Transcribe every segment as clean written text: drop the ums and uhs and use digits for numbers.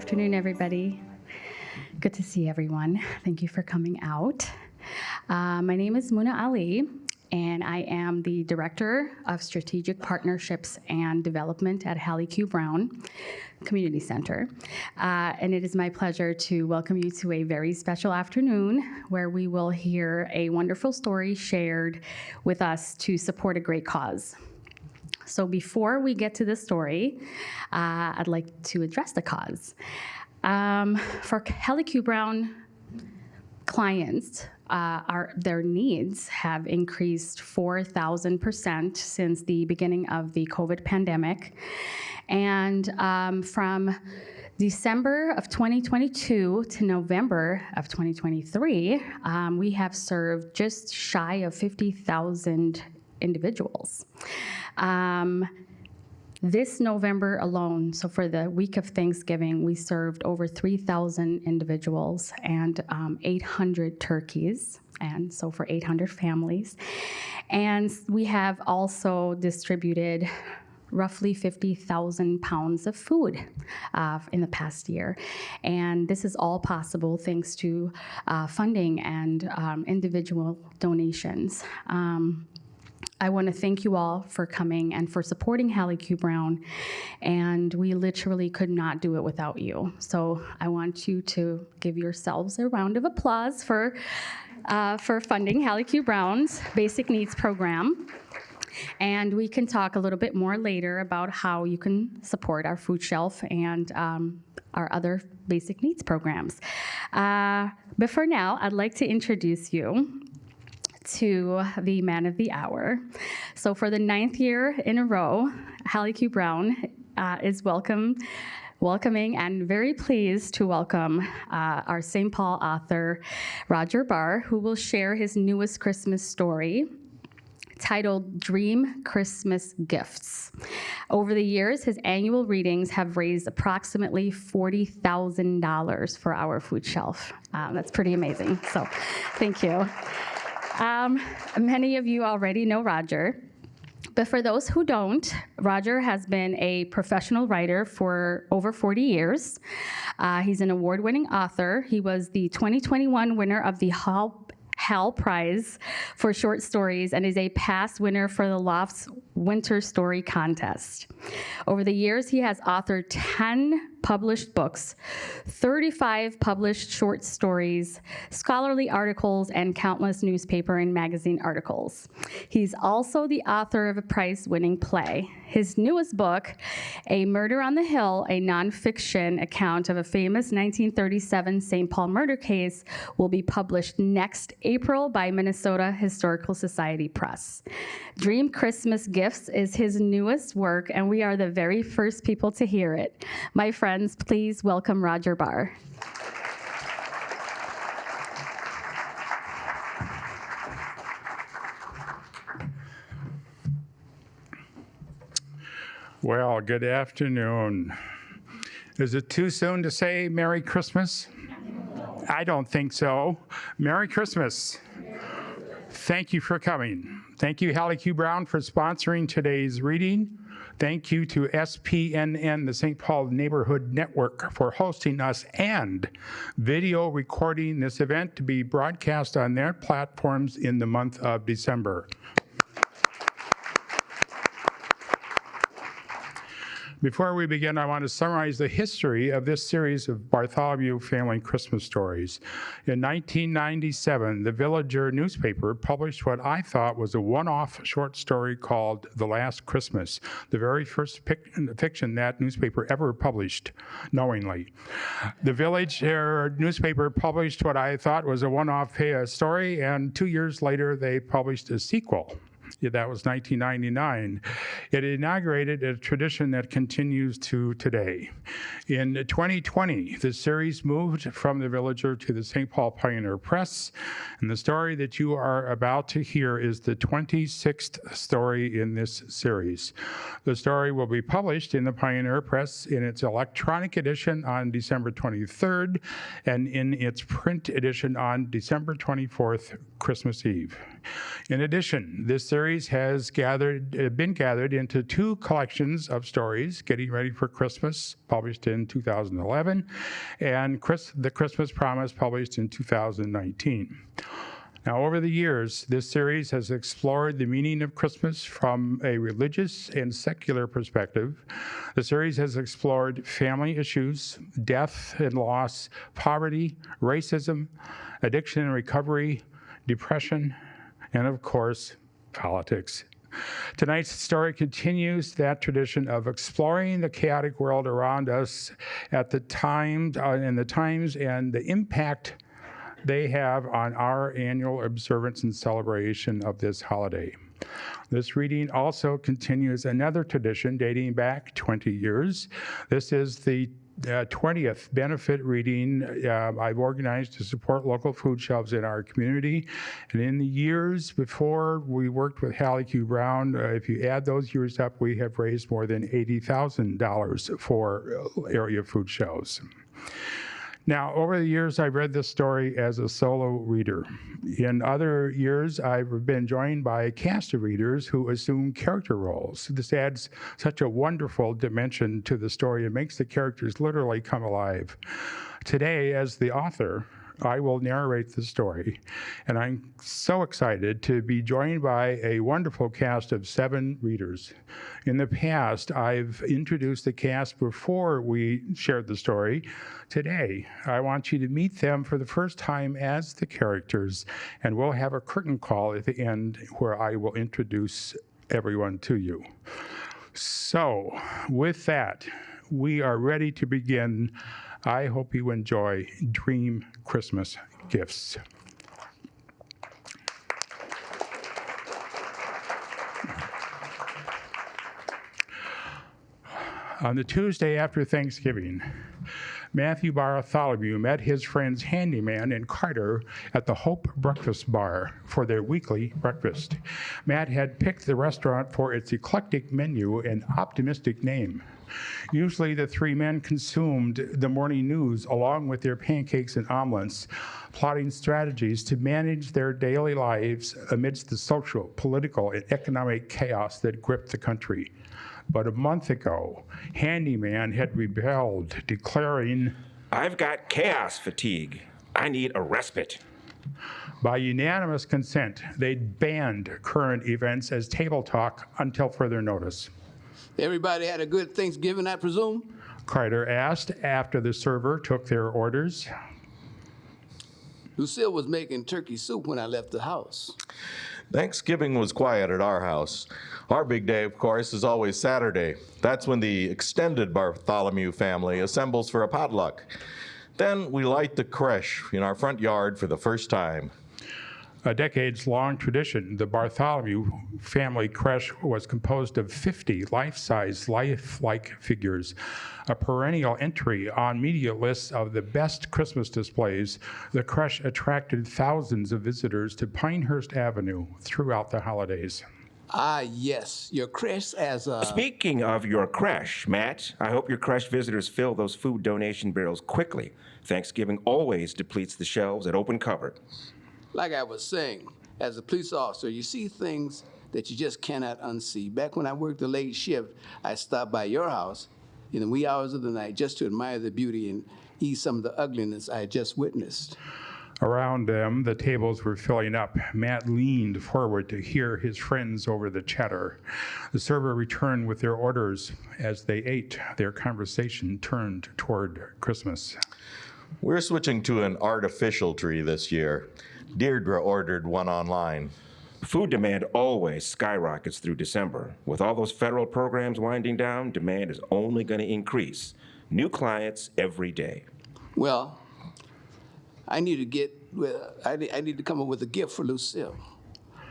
afternoon, everybody. Good to see everyone. Thank you for coming out. My name is Muna Ali, and I am the Director of Strategic Partnerships and Development at Hallie Q. Brown Community Center. And it is my pleasure to welcome you to a very special afternoon where we will hear a wonderful story shared with us to support a great cause. So before we get to the story, I'd like to address the cause. For Hallie Q. Brown clients, their needs have increased 4,000% since the beginning of the COVID pandemic. And from December of 2022 to November of 2023, we have served just shy of 50,000 individuals. This November alone, so for the week of Thanksgiving, we served over 3,000 individuals and 800 turkeys, and so for 800 families. And we have also distributed roughly 50,000 pounds of food in the past year. And this is all possible thanks to funding and individual donations. I want to thank you all for coming and for supporting Hallie Q. Brown, and we literally could not do it without you. So I want you to give yourselves a round of applause for funding Hallie Q. Brown's Basic Needs Program. And we can talk a little bit more later about how you can support our food shelf and our other basic needs programs. But for now, I'd like to introduce you to the man of the hour. So for the 9th year in a row, Hallie Q. Brown is welcoming and very pleased to welcome our St. Paul author, Roger Barr, who will share his newest Christmas story titled Dream Christmas Gifts. Over the years, his annual readings have raised approximately $40,000 for our food shelf. That's pretty amazing, so thank you. Many of you already know Roger, but for those who don't, Roger has been a professional writer for over 40 years. He's an award-winning author. He was the 2021 winner of the Hal Prize for short stories and is a past winner for the Loft's Winter Story Contest. Over the years, he has authored 10 published books, 35 published short stories, scholarly articles, and countless newspaper and magazine articles. He's also the author of a prize-winning play. His newest book, A Murder on the Hill, a nonfiction account of a famous 1937 St. Paul murder case, will be published next April by Minnesota Historical Society Press. Dream Christmas Gifts is his newest work, and we are the very first people to hear it. My friends, please welcome Roger Barr. Well, good afternoon. Is it too soon to say Merry Christmas? I don't think so. Merry Christmas. Thank you for coming. Thank you, Hallie Q. Brown, for sponsoring today's reading. Thank you to SPNN, the St. Paul Neighborhood Network, for hosting us and video recording this event to be broadcast on their platforms in the month of December. Before we begin, I want to summarize the history of this series of Bartholomew family Christmas stories. In 1997, the Villager newspaper published what I thought was a one-off short story called The Last Christmas, the very first fiction that newspaper ever published knowingly. The Villager newspaper published what I thought was a one-off story, and 2 years later, they published a sequel. That was 1999. It inaugurated a tradition that continues to today. In 2020, the series moved from the Villager to the St. Paul Pioneer Press, and the story that you are about to hear is the 26th story in this series. The story will be published in the Pioneer Press in its electronic edition on December 23rd and in its print edition on December 24th, Christmas Eve. In addition, this series has been gathered into 2 collections of stories, Getting Ready for Christmas, published in 2011, and The Christmas Promise, published in 2019. Now, over the years, this series has explored the meaning of Christmas from a religious and secular perspective. The series has explored family issues, death and loss, poverty, racism, addiction and recovery, depression, and of course, politics. Tonight's story continues that tradition of exploring the chaotic world around us at the time, and the impact they have on our annual observance and celebration of this holiday. This reading also continues another tradition dating back 20 years. This is the 20th benefit reading I've organized to support local food shelves in our community. And in the years before we worked with Hallie Q. Brown, if you add those years up, we have raised more than $80,000 for area food shelves. Now, over the years, I've read this story as a solo reader. In other years, I've been joined by a cast of readers who assume character roles. This adds such a wonderful dimension to the story. It makes the characters literally come alive. Today, as the author, I will narrate the story, and I'm so excited to be joined by a wonderful cast of 7 readers. In the past, I've introduced the cast before we shared the story. Today, I want you to meet them for the first time as the characters, and we'll have a curtain call at the end where I will introduce everyone to you. So, with that, we are ready to begin. I hope you enjoy Dream Christmas Gifts. On the Tuesday after Thanksgiving, Matthew Bartholomew met his friends Handyman and Carter at the Hope Breakfast Bar for their weekly breakfast. Matt had picked the restaurant for its eclectic menu and optimistic name. Usually the 3 men consumed the morning news along with their pancakes and omelets, plotting strategies to manage their daily lives amidst the social, political, and economic chaos that gripped the country. But a month ago, Handyman had rebelled, declaring, "I've got chaos fatigue. I need a respite." By unanimous consent, they banned current events as table talk until further notice. Everybody had a good Thanksgiving, I presume? Carter asked after the server took their orders. Lucille was making turkey soup when I left the house. Thanksgiving was quiet at our house. Our big day, of course, is always Saturday. That's when the extended Bartholomew family assembles for a potluck. Then we light the creche in our front yard for the first time. A decades-long tradition, the Bartholomew family creche was composed of 50 life-size, lifelike figures. A perennial entry on media lists of the best Christmas displays, the creche attracted thousands of visitors to Pinehurst Avenue throughout the holidays. Ah, yes, your creche as a... Speaking of your creche, Matt, I hope your creche visitors fill those food donation barrels quickly. Thanksgiving always depletes the shelves at open cover. Like I was saying, as a police officer, you see things that you just cannot unsee. Back when I worked the late shift, I stopped by your house in the wee hours of the night just to admire the beauty and ease some of the ugliness I had just witnessed. Around them, the tables were filling up. Matt leaned forward to hear his friends over the chatter. The server returned with their orders. As they ate, their conversation turned toward Christmas. We're switching to an artificial tree this year. Deirdre ordered one online. Food demand always skyrockets through December. With all those federal programs winding down, demand is only going to increase. New clients every day. Well, I need to come up with a gift for Lucille.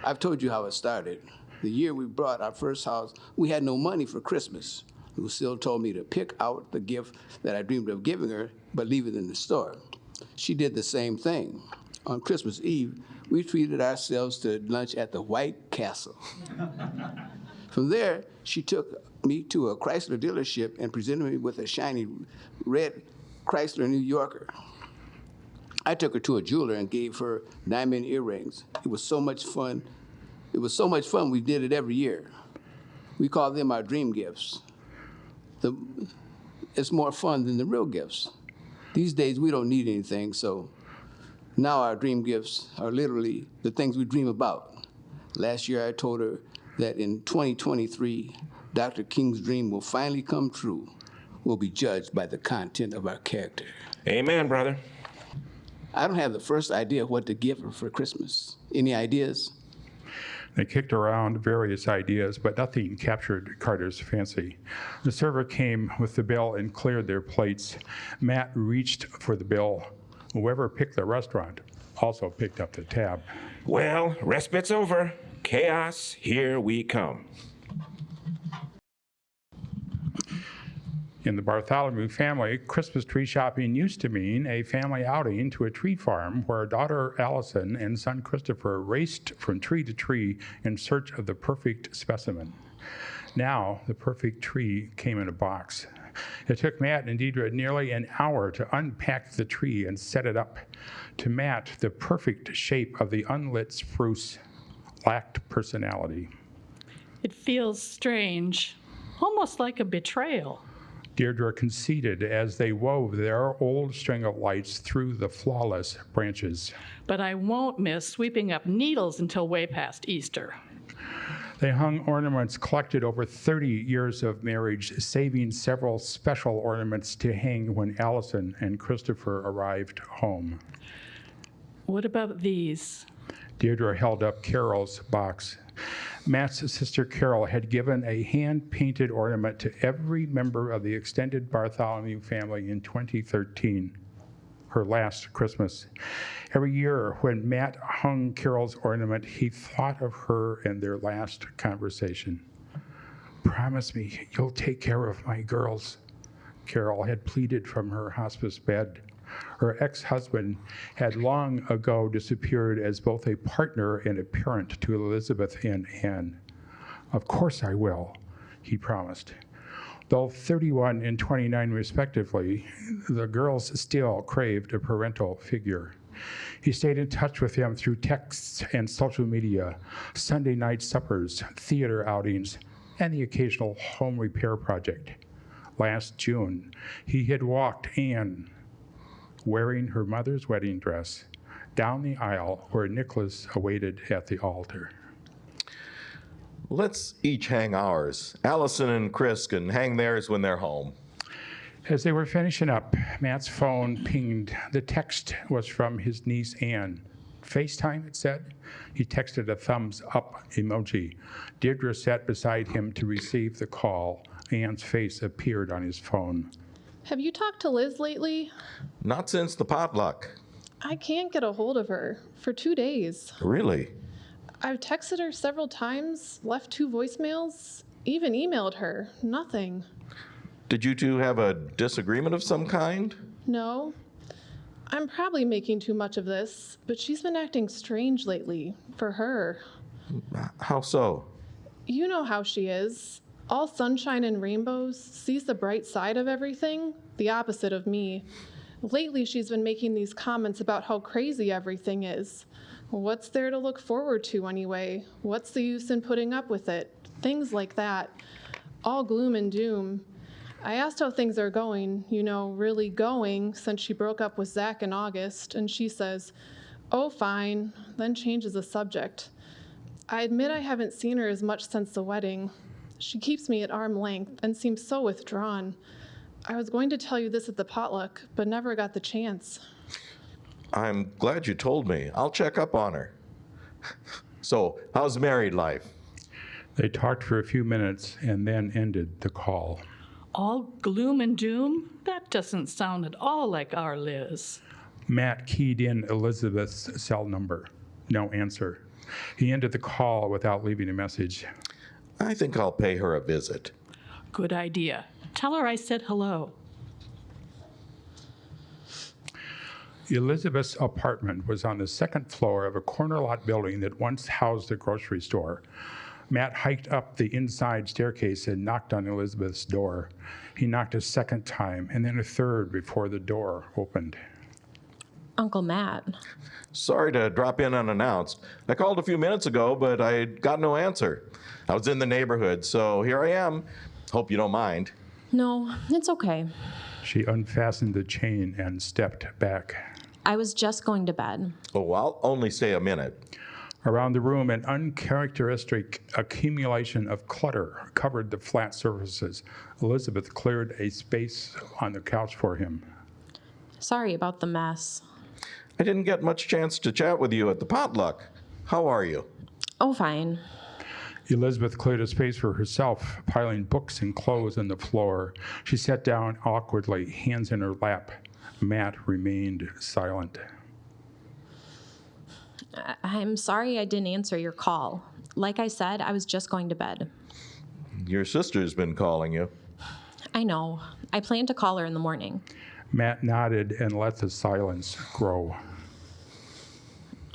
I've told you how it started. The year we bought our first house, we had no money for Christmas. Lucille told me to pick out the gift that I dreamed of giving her, but leave it in the store. She did the same thing. On Christmas Eve, we treated ourselves to lunch at the White Castle. From there, she took me to a Chrysler dealership and presented me with a shiny red Chrysler New Yorker. I took her to a jeweler and gave her diamond earrings. It was so much fun. It was so much fun, we did it every year. We call them our dream gifts. It's more fun than the real gifts. These days, we don't need anything, so now our dream gifts are literally the things we dream about. Last year, I told her that in 2023, Dr. King's dream will finally come true. We'll be judged by the content of our character. Amen, brother. I don't have the first idea of what to give her for Christmas. Any ideas? They kicked around various ideas, but nothing captured Carter's fancy. The server came with the bill and cleared their plates. Matt reached for the bill. Whoever picked the restaurant also picked up the tab. Well, respite's over. Chaos, here we come. In the Bartholomew family, Christmas tree shopping used to mean a family outing to a tree farm where daughter Allison and son Christopher raced from tree to tree in search of the perfect specimen. Now, the perfect tree came in a box. It took Matt and Deidre nearly an hour to unpack the tree and set it up. To Matt, the perfect shape of the unlit spruce lacked personality. It feels strange, almost like a betrayal. Deirdre conceded as they wove their old string of lights through the flawless branches. But I won't miss sweeping up needles until way past Easter. They hung ornaments collected over 30 years of marriage, saving several special ornaments to hang when Allison and Christopher arrived home. What about these? Deirdre held up Carol's box. Matt's sister Carol had given a hand-painted ornament to every member of the extended Bartholomew family in 2013, her last Christmas. Every year when Matt hung Carol's ornament, he thought of her and their last conversation. "Promise me you'll take care of my girls," Carol had pleaded from her hospice bed. Her ex-husband had long ago disappeared as both a partner and a parent to Elizabeth and Anne. "Of course I will," he promised. Though 31 and 29 respectively, the girls still craved a parental figure. He stayed in touch with them through texts and social media, Sunday night suppers, theater outings, and the occasional home repair project. Last June, he had walked Anne, wearing her mother's wedding dress, down the aisle where Nicholas awaited at the altar. Let's each hang ours. Allison and Chris can hang theirs when they're home. As they were finishing up, Matt's phone pinged. The text was from his niece Anne. FaceTime, it said. He texted a thumbs up emoji. Deirdre sat beside him to receive the call. Anne's face appeared on his phone. Have you talked to Liz lately? Not since the potluck. I can't get a hold of her for 2 days. Really? I've texted her several times, left 2 voicemails, even emailed her. Nothing. Did you two have a disagreement of some kind? No. I'm probably making too much of this, but she's been acting strange lately, for her. How so? You know how she is. All sunshine and rainbows, sees the bright side of everything, the opposite of me. Lately, she's been making these comments about how crazy everything is. What's there to look forward to anyway? What's the use in putting up with it? Things like that. All gloom and doom. I asked how things are going, really going, since she broke up with Zach in August, and she says, "Oh, fine," then changes the subject. I admit I haven't seen her as much since the wedding. She keeps me at arm's length and seems so withdrawn. I was going to tell you this at the potluck, but never got the chance. I'm glad you told me. I'll check up on her. So, how's married life? They talked for a few minutes and then ended the call. All gloom and doom? That doesn't sound at all like our Liz. Matt keyed in Elizabeth's cell number. No answer. He ended the call without leaving a message. I think I'll pay her a visit. Good idea. Tell her I said hello. Elizabeth's apartment was on the second floor of a corner lot building that once housed a grocery store. Matt hiked up the inside staircase and knocked on Elizabeth's door. He knocked a second time and then a third before the door opened. Uncle Matt. Sorry to drop in unannounced. I called a few minutes ago, but I got no answer. I was in the neighborhood, so here I am. Hope you don't mind. No, it's okay. She unfastened the chain and stepped back. I was just going to bed. Oh, I'll only stay a minute. Around the room, an uncharacteristic accumulation of clutter covered the flat surfaces. Elizabeth cleared a space on the couch for him. Sorry about the mess. I didn't get much chance to chat with you at the potluck. How are you? Oh, fine. Elizabeth cleared a space for herself, piling books and clothes on the floor. She sat down awkwardly, hands in her lap. Matt remained silent. I'm sorry I didn't answer your call. Like I said, I was just going to bed. Your sister's been calling you. I know. I plan to call her in the morning. Matt nodded and let the silence grow.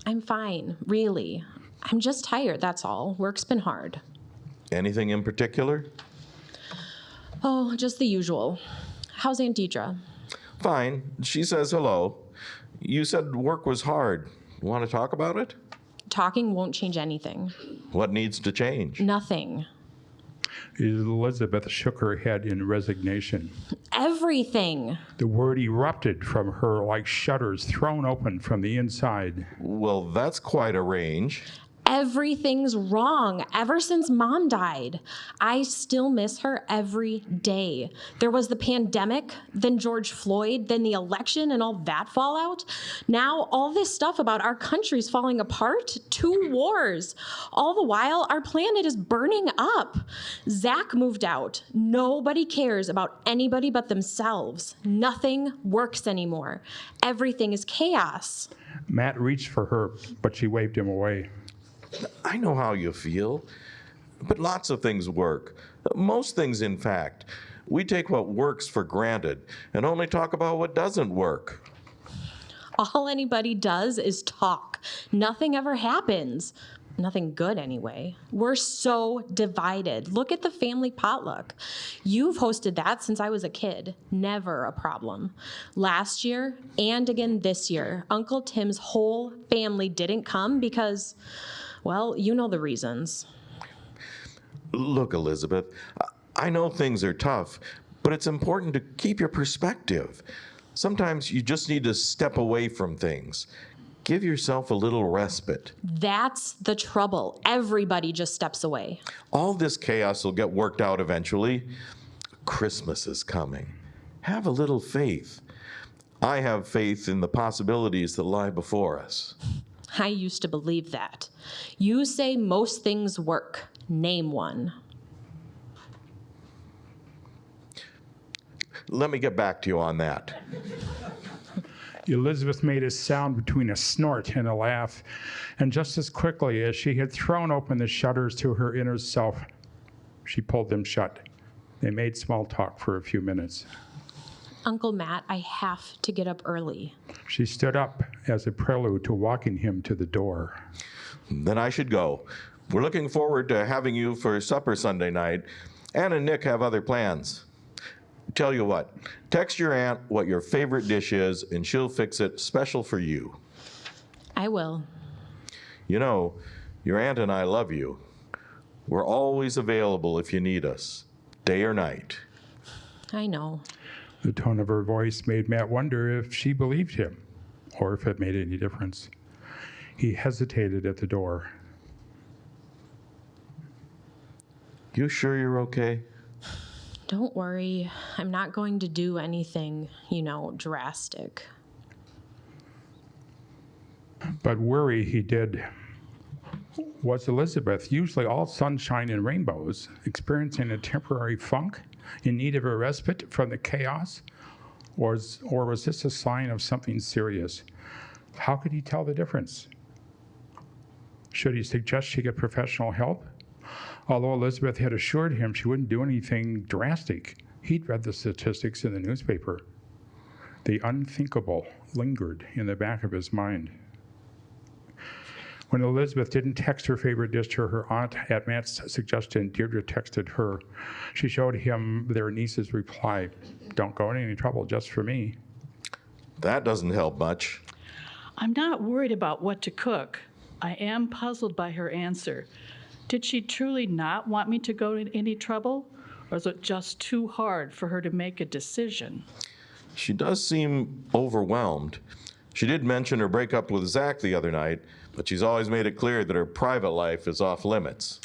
I'm fine, really. I'm just tired, that's all. Work's been hard. Anything in particular? Oh, just the usual. How's Aunt Deidre? Fine. She says hello. You said work was hard. Want to talk about it? Talking won't change anything. What needs to change? Nothing. Elizabeth shook her head in resignation. Everything. The word erupted from her like shutters thrown open from the inside. Well, that's quite a range. Everything's wrong ever since Mom died. I still miss her every day. There was the pandemic, then George Floyd, then the election and all that fallout. Now all this stuff about our country's falling apart, 2 wars. All the while, our planet is burning up. Zach moved out. Nobody cares about anybody but themselves. Nothing works anymore. Everything is chaos. Matt reached for her, but she waved him away. I know how you feel, but lots of things work. Most things, in fact. We take what works for granted and only talk about what doesn't work. All anybody does is talk. Nothing ever happens. Nothing good, anyway. We're so divided. Look at the family potluck. You've hosted that since I was a kid. Never a problem. Last year and again this year, Uncle Tim's whole family didn't come because, well, you know the reasons. Look, Elizabeth, I know things are tough, but it's important to keep your perspective. Sometimes you just need to step away from things. Give yourself a little respite. That's the trouble. Everybody just steps away. All this chaos will get worked out eventually. Christmas is coming. Have a little faith. I have faith in the possibilities that lie before us. I used to believe that. You say most things work. Name one. Let me get back to you on that. Elizabeth made a sound between a snort and a laugh, and just as quickly as she had thrown open the shutters to her inner self, she pulled them shut. They made small talk for a few minutes. Uncle Matt, I have to get up early. She stood up as a prelude to walking him to the door. Then I should go. We're looking forward to having you for supper Sunday night. Ann and Nick have other plans. Tell you what, text your aunt what your favorite dish is, and she'll fix it special for you. I will. You know, your aunt and I love you. We're always available if you need us, day or night. I know. The tone of her voice made Matt wonder if she believed him, or if it made any difference. He hesitated at the door. You sure you're okay? Don't worry. I'm not going to do anything, drastic. But worry he did. Was Elizabeth, usually all sunshine and rainbows, experiencing a temporary funk, in need of a respite from the chaos? Or was this a sign of something serious? How could he tell the difference? Should he suggest she get professional help? Although Elizabeth had assured him she wouldn't do anything drastic, he'd read the statistics in the newspaper. The unthinkable lingered in the back of his mind. When Elizabeth didn't text her favorite dish to her aunt at Matt's suggestion, Deirdre texted her. She showed him their niece's reply, "Don't go in any trouble just for me." That doesn't help much. I'm not worried about what to cook. I am puzzled by her answer. Did she truly not want me to go in any trouble? Or is it just too hard for her to make a decision? She does seem overwhelmed. She did mention her breakup with Zach the other night, but she's always made it clear that her private life is off limits.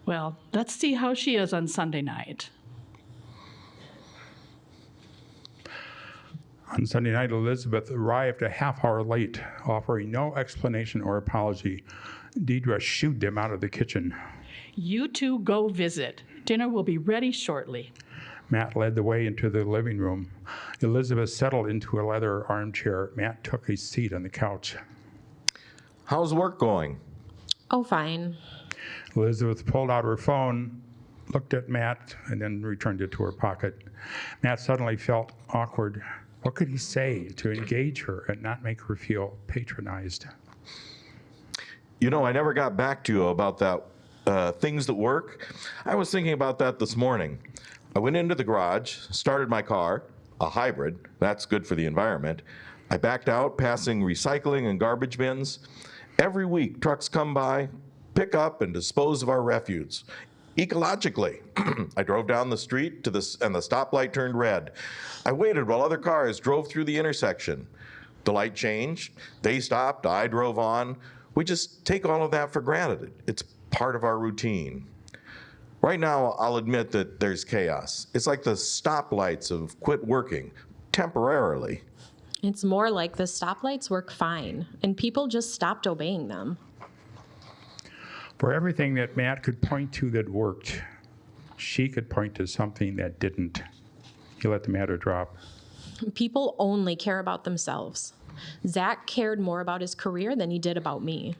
Well, let's see how she is on Sunday night. On Sunday night, Elizabeth arrived a half hour late, offering no explanation or apology. Deidre shooed them out of the kitchen. You two go visit. Dinner will be ready shortly. Matt led the way into the living room. Elizabeth settled into a leather armchair. Matt took a seat on the couch. How's work going? Oh, fine. Elizabeth pulled out her phone, looked at Matt, and then returned it to her pocket. Matt suddenly felt awkward. What could he say to engage her and not make her feel patronized? You know, I never got back to you about that things that work. I was thinking about that this morning. I went into the garage, started my car, a hybrid. That's good for the environment. I backed out, passing recycling and garbage bins. Every week, trucks come by, pick up and dispose of our refuse. Ecologically. I drove down the street and the stoplight turned red. I waited while other cars drove through the intersection. The light changed, they stopped, I drove on. We just take all of that for granted. It's part of our routine. Right now, I'll admit that there's chaos. It's like the stoplights have quit working, temporarily. It's more like the stoplights work fine, and people just stopped obeying them. For everything that Matt could point to that worked, she could point to something that didn't. He let the matter drop. People only care about themselves. Zach cared more about his career than he did about me.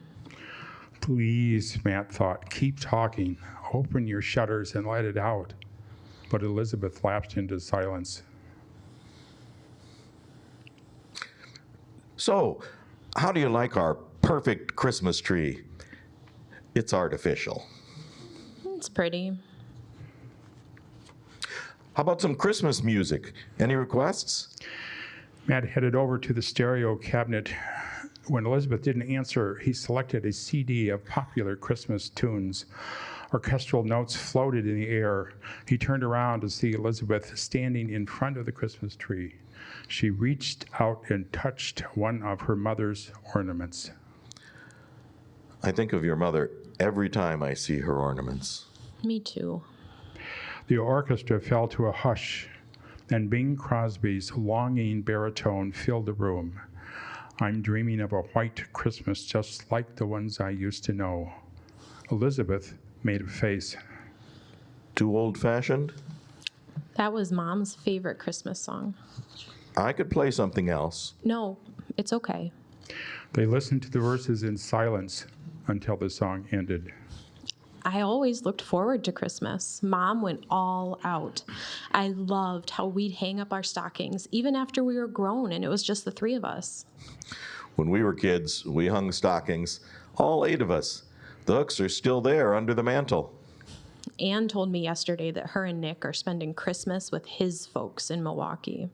Please, Matt thought, keep talking. Open your shutters and let it out. But Elizabeth lapsed into silence. So, how do you like our perfect Christmas tree? It's artificial. It's pretty. How about some Christmas music? Any requests? Matt headed over to the stereo cabinet. When Elizabeth didn't answer, he selected a CD of popular Christmas tunes. Orchestral notes floated in the air. He turned around to see Elizabeth standing in front of the Christmas tree. She reached out and touched one of her mother's ornaments. I think of your mother every time I see her ornaments. Me too. The orchestra fell to a hush, and Bing Crosby's longing baritone filled the room. I'm dreaming of a white Christmas just like the ones I used to know. Elizabeth made a face. Too old-fashioned? That was Mom's favorite Christmas song. I could play something else. No, it's okay. They listened to the verses in silence until the song ended. I always looked forward to Christmas. Mom went all out. I loved how we'd hang up our stockings, even after we were grown and it was just the three of us. When we were kids, we hung stockings, all 8 of us. The hooks are still there under the mantle. Anne told me yesterday that her and Nick are spending Christmas with his folks in Milwaukee.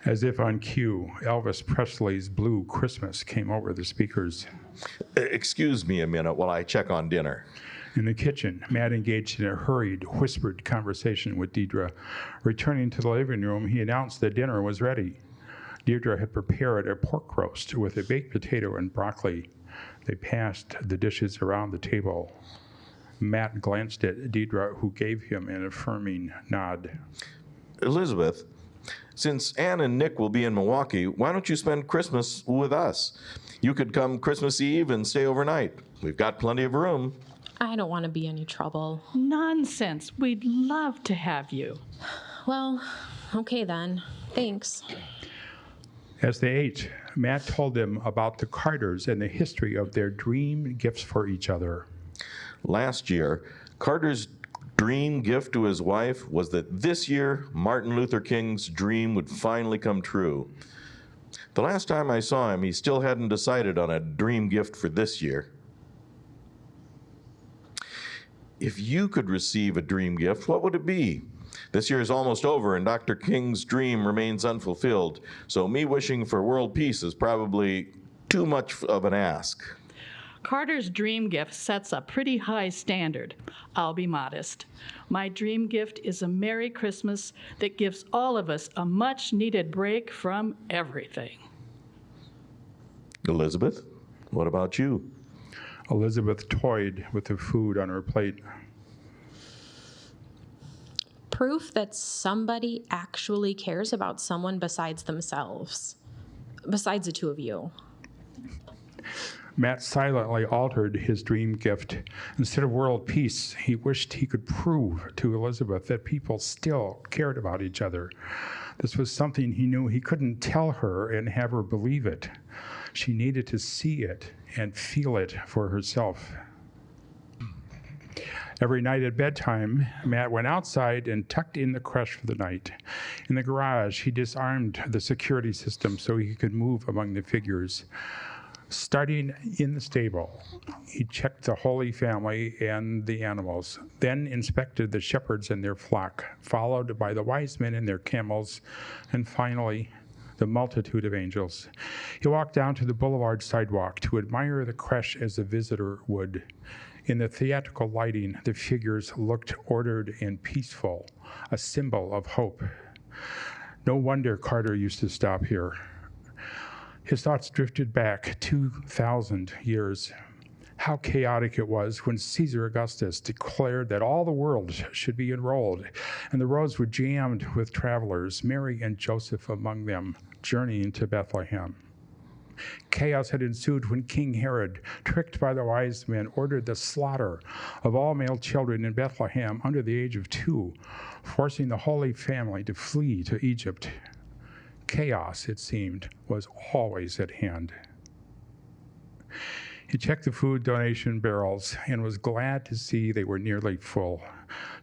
As if on cue, Elvis Presley's Blue Christmas came over the speakers. Excuse me a minute while I check on dinner. In the kitchen, Matt engaged in a hurried, whispered conversation with Deidre. Returning to the living room, he announced that dinner was ready. Deidre had prepared a pork roast with a baked potato and broccoli. They passed the dishes around the table. Matt glanced at Deidre, who gave him an affirming nod. Elizabeth, since Ann and Nick will be in Milwaukee, why don't you spend Christmas with us? You could come Christmas Eve and stay overnight. We've got plenty of room. I don't want to be any trouble. Nonsense. We'd love to have you. Well, okay then. Thanks. As they ate, Matt told them about the Carters and the history of their dream gifts for each other. Last year, Carter's dream gift to his wife was that this year, Martin Luther King's dream would finally come true. The last time I saw him, he still hadn't decided on a dream gift for this year. If you could receive a dream gift, what would it be? This year is almost over and Dr. King's dream remains unfulfilled, so me wishing for world peace is probably too much of an ask. Carter's dream gift sets a pretty high standard. I'll be modest. My dream gift is a Merry Christmas that gives all of us a much-needed break from everything. Elizabeth, what about you? Elizabeth toyed with the food on her plate. Proof that somebody actually cares about someone besides themselves. Besides the two of you. Matt silently altered his dream gift. Instead of world peace, he wished he could prove to Elizabeth that people still cared about each other. This was something he knew he couldn't tell her and have her believe it. She needed to see it and feel it for herself. Every night at bedtime, Matt went outside and tucked in the creche for the night. In the garage, he disarmed the security system so he could move among the figures. Starting in the stable, he checked the Holy Family and the animals, then inspected the shepherds and their flock, followed by the wise men and their camels, and finally, the multitude of angels. He walked down to the boulevard sidewalk to admire the creche as a visitor would. In the theatrical lighting, the figures looked ordered and peaceful, a symbol of hope. No wonder Carter used to stop here. His thoughts drifted back 2,000 years. How chaotic it was when Caesar Augustus declared that all the world should be enrolled, and the roads were jammed with travelers, Mary and Joseph among them, journeying to Bethlehem. Chaos had ensued when King Herod, tricked by the wise men, ordered the slaughter of all male children in Bethlehem under the age of 2, forcing the Holy Family to flee to Egypt. Chaos, it seemed, was always at hand. He checked the food donation barrels and was glad to see they were nearly full.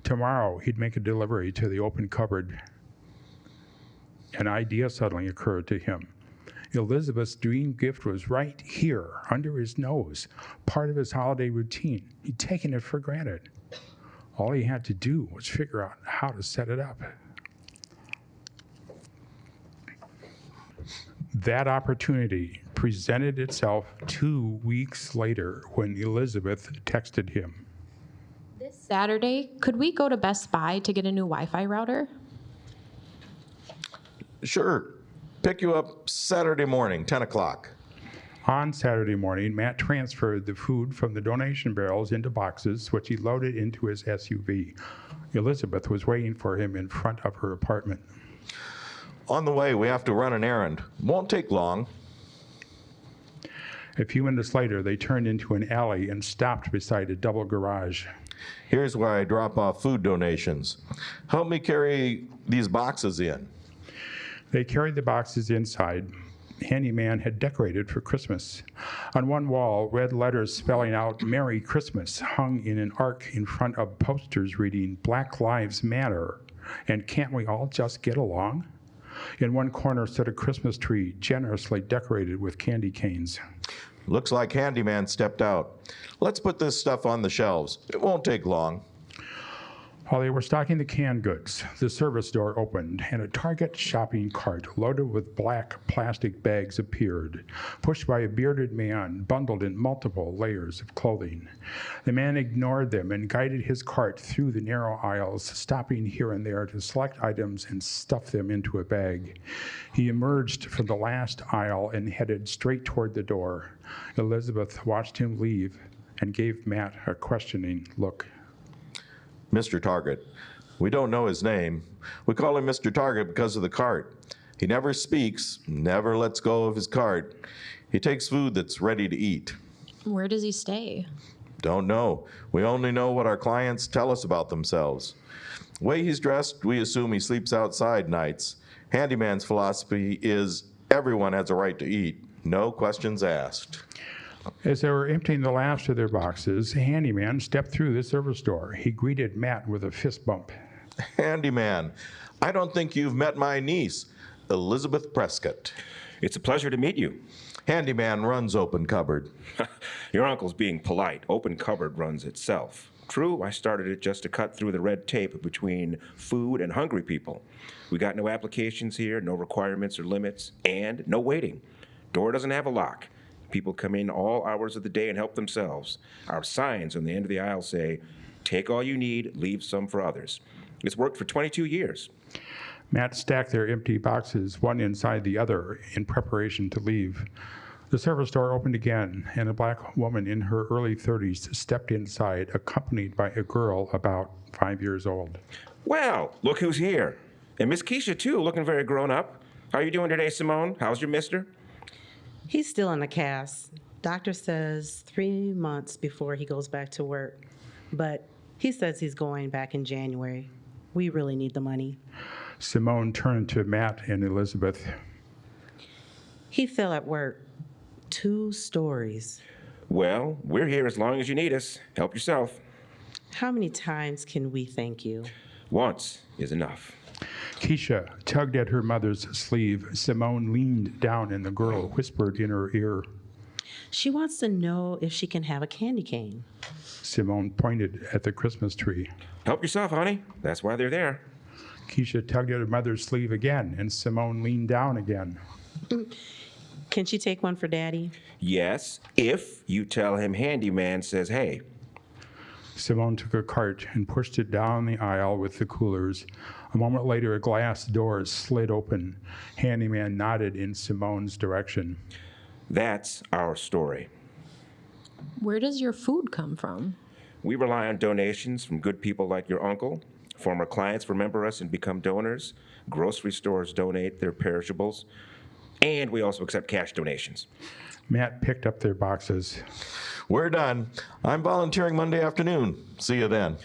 Tomorrow, he'd make a delivery to the open cupboard. An idea suddenly occurred to him. Elizabeth's dream gift was right here, under his nose, part of his holiday routine. He'd taken it for granted. All he had to do was figure out how to set it up. That opportunity presented itself 2 weeks later when Elizabeth texted him. This Saturday, could we go to Best Buy to get a new Wi-Fi router? Sure. Pick you up Saturday morning, 10 o'clock. On Saturday morning, Matt transferred the food from the donation barrels into boxes, which he loaded into his SUV. Elizabeth was waiting for him in front of her apartment. On the way, we have to run an errand. Won't take long. A few minutes later, they turned into an alley and stopped beside a double garage. Here's where I drop off food donations. Help me carry these boxes in. They carried the boxes inside. Handyman had decorated for Christmas. On one wall, red letters spelling out Merry Christmas hung in an arc in front of posters reading Black Lives Matter and Can't We All Just Get Along? In one corner stood a Christmas tree generously decorated with candy canes. Looks like Handyman stepped out. Let's put this stuff on the shelves. It won't take long. While they were stocking the canned goods, the service door opened and a Target shopping cart loaded with black plastic bags appeared, pushed by a bearded man bundled in multiple layers of clothing. The man ignored them and guided his cart through the narrow aisles, stopping here and there to select items and stuff them into a bag. He emerged from the last aisle and headed straight toward the door. Elizabeth watched him leave and gave Matt a questioning look. Mr. Target. We don't know his name. We call him Mr. Target because of the cart. He never speaks, never lets go of his cart. He takes food that's ready to eat. Where does he stay? Don't know. We only know what our clients tell us about themselves. The way he's dressed, we assume he sleeps outside nights. Handyman's philosophy is everyone has a right to eat, no questions asked. As they were emptying the last of their boxes, the handyman stepped through the service door. He greeted Matt with a fist bump. Handyman, I don't think you've met my niece, Elizabeth Prescott. It's a pleasure to meet you. Handyman runs Open Cupboard. Your uncle's being polite. Open Cupboard runs itself. True, I started it just to cut through the red tape between food and hungry people. We got no applications here, no requirements or limits, and no waiting. Door doesn't have a lock. People come in all hours of the day and help themselves. Our signs on the end of the aisle say, "Take all you need, leave some for others." It's worked for 22 years. Matt stacked their empty boxes one inside the other in preparation to leave. The service door opened again, and a black woman in her early 30s stepped inside, accompanied by a girl about 5 years old. Well, look who's here. And Miss Keisha, too, looking very grown up. How are you doing today, Simone? How's your mister? He's still in the cast. Doctor says 3 months before he goes back to work. But he says he's going back in January. We really need the money. Simone turned to Matt and Elizabeth. He fell at work. 2 stories. Well, we're here as long as you need us. Help yourself. How many times can we thank you? Once is enough. Keisha tugged at her mother's sleeve. Simone leaned down and the girl whispered in her ear. She wants to know if she can have a candy cane. Simone pointed at the Christmas tree. Help yourself, honey. That's why they're there. Keisha tugged at her mother's sleeve again, and Simone leaned down again. Can she take one for Daddy? Yes, if you tell him Handyman says hey. Simone took a cart and pushed it down the aisle with the coolers. A moment later, a glass door slid open. Handyman nodded in Simone's direction. That's our story. Where does your food come from? We rely on donations from good people like your uncle. Former clients remember us and become donors. Grocery stores donate their perishables. And we also accept cash donations. Matt picked up their boxes. We're done. I'm volunteering Monday afternoon. See you then.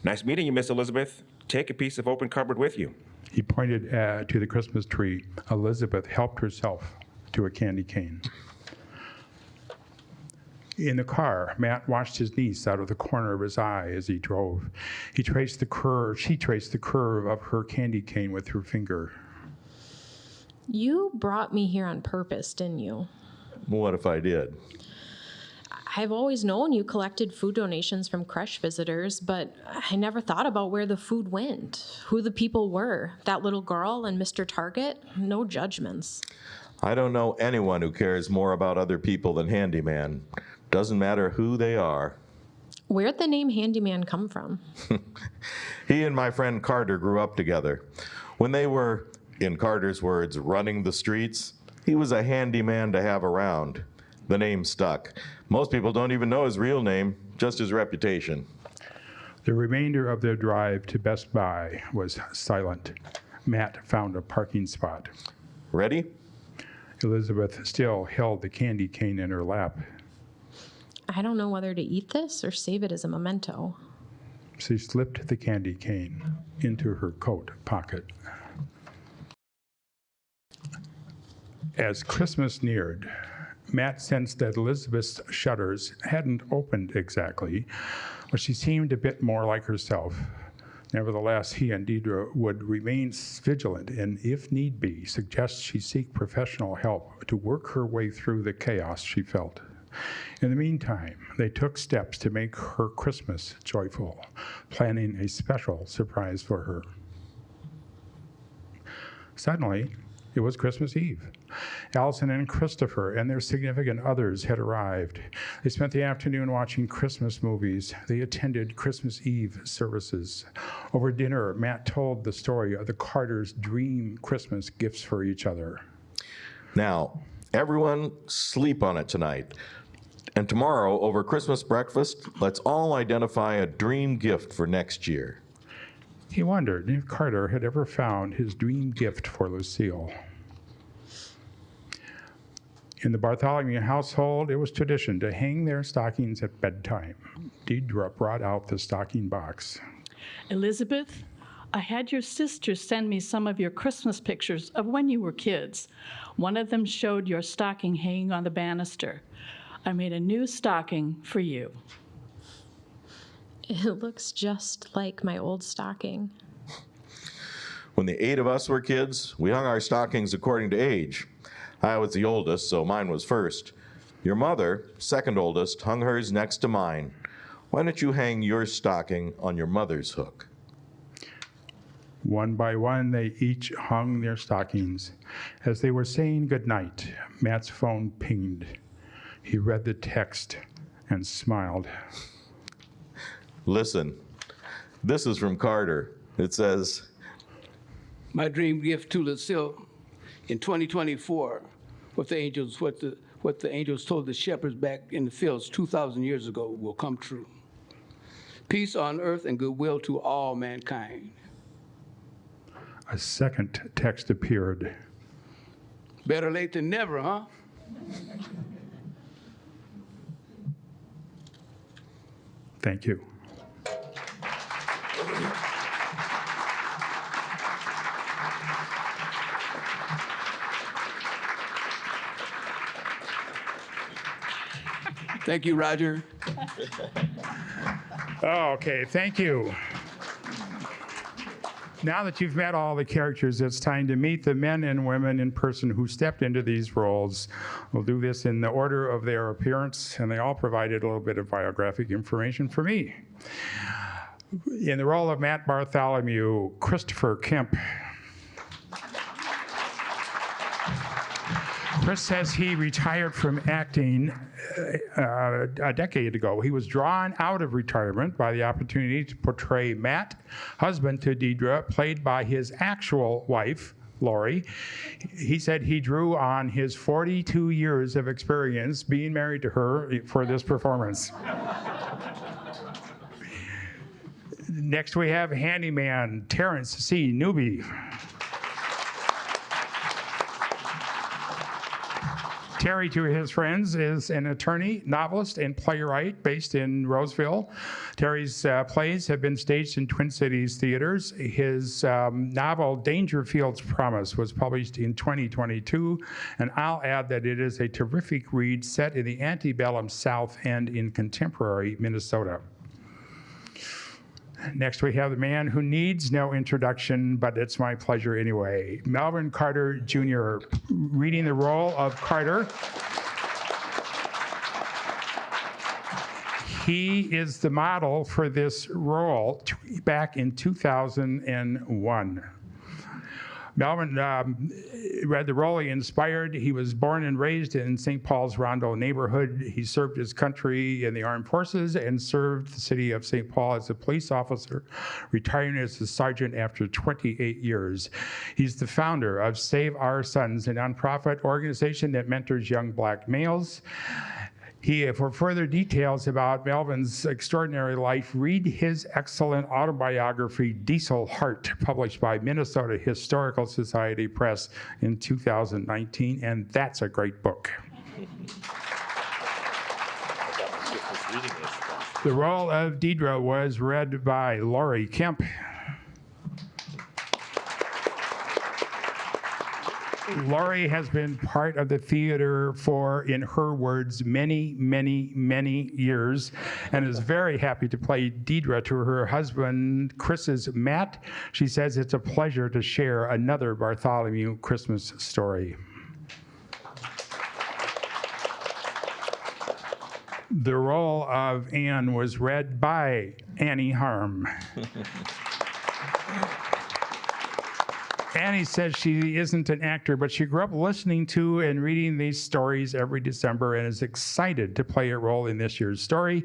Nice meeting you, Miss Elizabeth. Take a piece of open cupboard with you. He pointed to the Christmas tree. Elizabeth helped herself to a candy cane. In the car, Matt watched his niece out of the corner of his eye as he drove. She traced the curve of her candy cane with her finger. You brought me here on purpose, didn't you? What if I did? I've always known you collected food donations from creche visitors, but I never thought about where the food went, who the people were. That little girl and Mr. Target, no judgments. I don't know anyone who cares more about other people than Handyman. Doesn't matter who they are. Where'd the name Handyman come from? He and my friend Carter grew up together. When they were, in Carter's words, running the streets, he was a handyman to have around. The name stuck. Most people don't even know his real name, just his reputation. The remainder of their drive to Best Buy was silent. Matt found a parking spot. Ready? Elizabeth still held the candy cane in her lap. I don't know whether to eat this or save it as a memento. She slipped the candy cane into her coat pocket. As Christmas neared, Matt sensed that Elizabeth's shutters hadn't opened exactly, but she seemed a bit more like herself. Nevertheless, he and Deidre would remain vigilant and, if need be, suggest she seek professional help to work her way through the chaos she felt. In the meantime, they took steps to make her Christmas joyful, planning a special surprise for her. Suddenly, it was Christmas Eve. Allison and Christopher and their significant others had arrived. They spent the afternoon watching Christmas movies. They attended Christmas Eve services. Over dinner, Matt told the story of the Carters' dream Christmas gifts for each other. Now, everyone sleep on it tonight. And tomorrow, over Christmas breakfast, let's all identify a dream gift for next year. He wondered if Carter had ever found his dream gift for Lucille. In the Bartholomew household, it was tradition to hang their stockings at bedtime. Deidre brought out the stocking box. Elizabeth, I had your sister send me some of your Christmas pictures of when you were kids. One of them showed your stocking hanging on the banister. I made a new stocking for you. It looks just like my old stocking. When the 8 of us were kids, we hung our stockings according to age. I was the oldest, so mine was first. Your mother, second oldest, hung hers next to mine. Why don't you hang your stocking on your mother's hook? One by one, they each hung their stockings. As they were saying goodnight, Matt's phone pinged. He read the text and smiled. Listen, this is from Carter. It says, My dream gift to Lucille in 2024, what the angels told the shepherds back in the fields 2,000 years ago will come true. Peace on earth and goodwill to all mankind. A second text appeared. Better late than never, huh? Thank you. Thank you, Roger. Okay, thank you. Now that you've met all the characters, it's time to meet the men and women in person who stepped into these roles. We'll do this in the order of their appearance, and they all provided a little bit of biographic information for me. In the role of Matt Bartholomew, Christopher Kemp. Chris says he retired from acting a decade ago. He was drawn out of retirement by the opportunity to portray Matt, husband to Deidre, played by his actual wife, Lori. He said he drew on his 42 years of experience being married to her for this performance. Next we have handyman Terrence C. Newby. Terry, to his friends, is an attorney, novelist, and playwright based in Roseville. Terry's plays have been staged in Twin Cities theaters. His novel, Dangerfield's Promise, was published in 2022, and I'll add that it is a terrific read set in the antebellum South and in contemporary Minnesota. Next, we have the man who needs no introduction, but it's my pleasure anyway. Melvin Carter Jr., reading the role of Carter. He is the model for this role back in 2001. Melvin read the role he inspired. He was born and raised in St. Paul's Rondo neighborhood. He served his country in the armed forces and served the city of St. Paul as a police officer, retiring as a sergeant after 28 years. He's the founder of Save Our Sons, a nonprofit organization that mentors young black males. For further details about Melvin's extraordinary life, read his excellent autobiography, Diesel Heart, published by Minnesota Historical Society Press in 2019, and that's a great book. The role of Deidre was read by Lori Kemp. Lori has been part of the theater for, in her words, many, many, many years, and is very happy to play Deidre to her husband, Chris's Matt. She says it's a pleasure to share another Bartholomew Christmas story. The role of Anne was read by Annie Harm. Annie says she isn't an actor, but she grew up listening to and reading these stories every December and is excited to play a role in this year's story.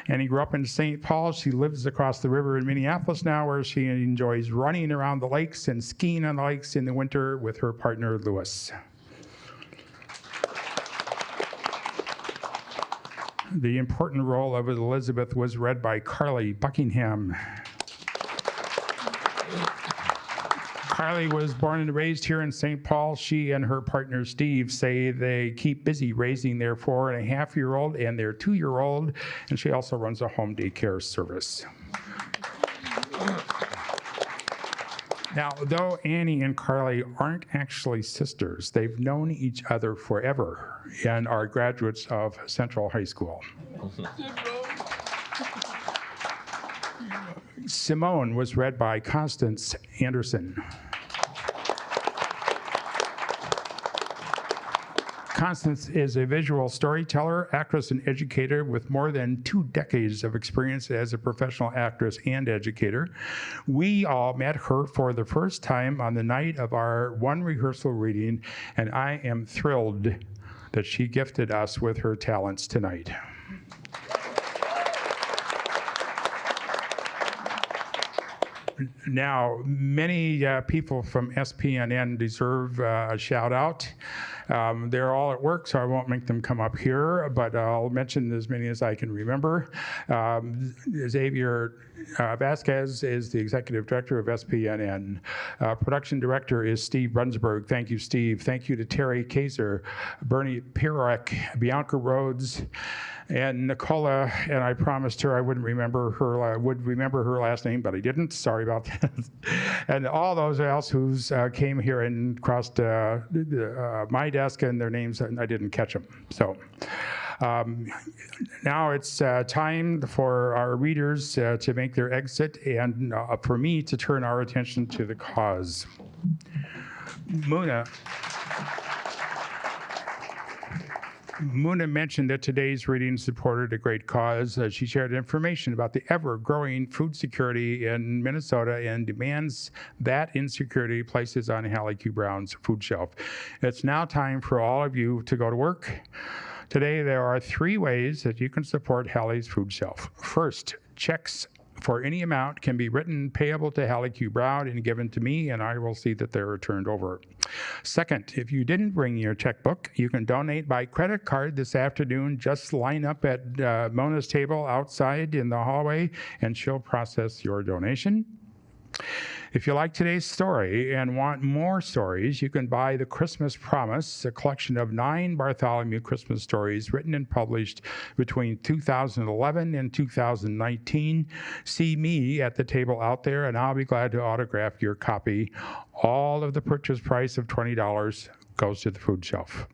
Annie grew up in St. Paul. She lives across the river in Minneapolis now, where she enjoys running around the lakes and skiing on the lakes in the winter with her partner, Lewis. The important role of Elizabeth was read by Carly Buckingham. Carly was born and raised here in St. Paul. She and her partner Steve say they keep busy raising their 4.5-year-old and their 2-year-old, and she also runs a home daycare service. Now, though Annie and Carly aren't actually sisters, they've known each other forever and are graduates of Central High School. Simone was read by Constance Anderson. Constance is a visual storyteller, actress, and educator with more than 2 decades of experience as a professional actress and educator. We all met her for the first time on the night of our one rehearsal reading, and I am thrilled that she gifted us with her talents tonight. Now, many people from SPNN deserve a shout out. They're all at work, so I won't make them come up here, but I'll mention as many as I can remember. Xavier Vasquez is the executive director of SPNN. Production director is Steve Brunsberg. Thank you, Steve. Thank you to Terry Kaiser, Bernie Pirek, Bianca Rhodes, and Nicola, and I promised her I would remember her last name, but I didn't. Sorry about that. And all those else who came here and crossed my desk and their names, and I didn't catch them. So now it's time for our readers to make their exit and for me to turn our attention to the cause. Muna mentioned that today's reading supported a great cause. She shared information about the ever-growing food security in Minnesota and demands that insecurity places on Hallie Q. Brown's food shelf. It's now time for all of you to go to work. Today, there are 3 ways that you can support Hallie's food shelf. First, checks for any amount can be written payable to Hallie Q. Brown and given to me, and I will see that they're turned over. Second, if you didn't bring your checkbook, you can donate by credit card this afternoon. Just line up at Mona's table outside in the hallway, and she'll process your donation. If you like today's story and want more stories, you can buy The Christmas Promise, a collection of 9 Bartholomew Christmas stories written and published between 2011 and 2019. See me at the table out there, and I'll be glad to autograph your copy. All of the purchase price of $20 goes to the food shelf.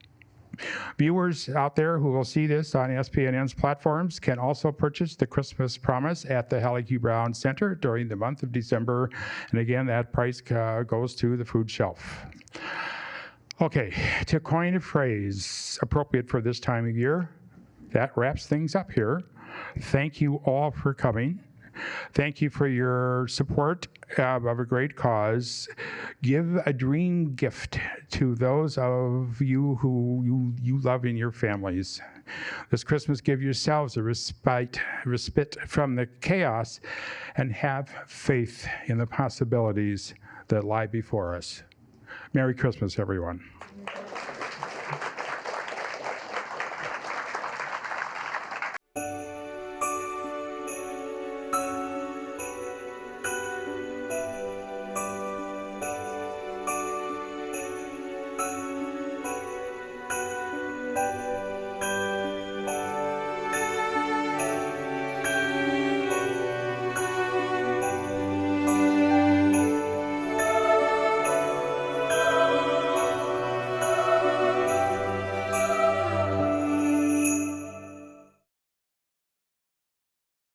Viewers out there who will see this on SPNN's platforms can also purchase The Christmas Promise at the Hallie Q. Brown Center during the month of December. And again, that price goes to the food shelf. Okay, to coin a phrase appropriate for this time of year, that wraps things up here. Thank you all for coming. Thank you for your support of a great cause. Give a dream gift to those of you who you love in your families. This Christmas, give yourselves a respite from the chaos and have faith in the possibilities that lie before us. Merry Christmas, everyone.